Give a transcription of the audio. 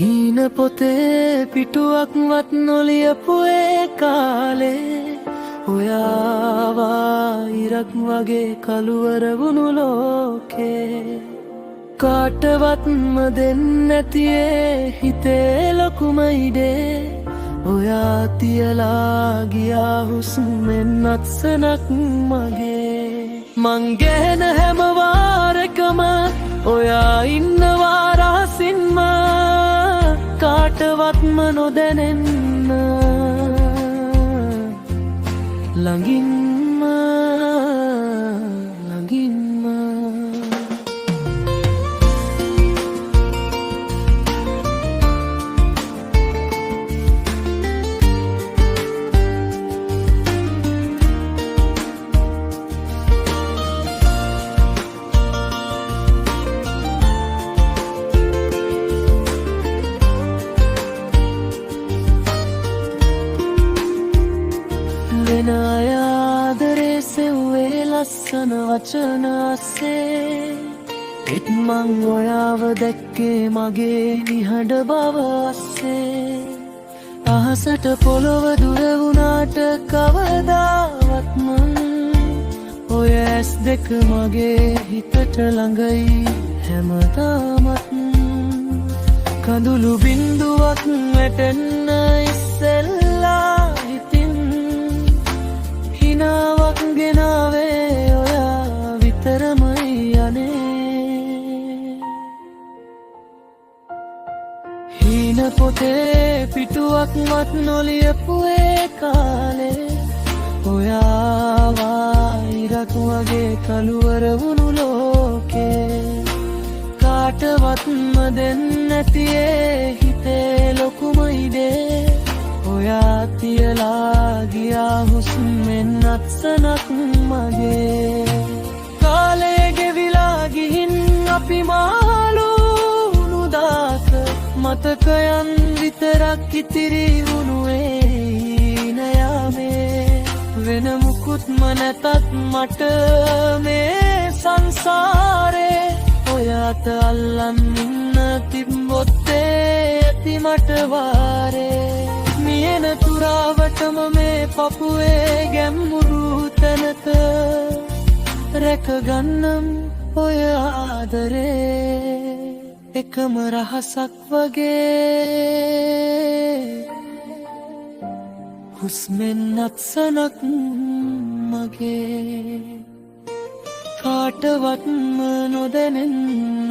හීන පොතේ පිටුවක්වත් නොලියපු ඒ කාලේ ඔයාවා ඉරක් වගේ කළුවර වුණු ලෝකේ කාටවත්ම දෙන්නැතියේ හිතේ ලොකුම ඉඩේ ඔයා තියලා ගියා හුස්මෙන් අත්සනක් මගේ මං ගැහෙන හැම වාරකම ඔයා ඉන්නවා රහසින්ම කාටවත්ම නොදැනෙන්න ළඟින්ම ළඟින්ම වෙන අය ආදරේ සෙව්වේ ලස්සන වචන අස්සේ ඒත් මං ඔයාව දැක්කේ මගේ නිහඬ බව අස්සේ අහසට පොළොව දුර වුණාට කවදාවත්ම ඔය ඇස් දෙක මගේ හිතට ළඟයි හැමදාමත් කඳුළු බින්දුවක් වැටෙන්න ඉස්සෙල්ලා හිනාවක් ගෙනාවේ ඔයා විතරමයි යන්නේ හීන පොතේ පිටුවක්වත් නොලියපු ඒ කාලේ ඔයාවා ඉරක් වගේ කළුවර වුණු ලෝකේ කාටවත්ම දෙන්නැතියේ හිතේ ලොකුම ඉඩේ ඔයා තියලා ගියා හුස්මෙන් අත්සනක් මගේ කාලේ ගෙවිලා ගිහින් අපි මාළු වුණු දාස මතකයන් විතරක් ඉතිරි වුණුවේ නයාමේ වෙන මුකුත්ම නැතත් මට මේ සංසාරේ ඔයාට අල්ලන් ඉන්න තිබ්බොත්තේ ඇති මට වාරේ මියන තුරාවටම මේ පපුවේ ගැම්මුරු තැනත රැකගන්නම් ඔය ආදරේ එකම රහසක් වගේ හුස්මෙන් අත්සනක් මගේ කාටවත්ම නොදැනෙන්න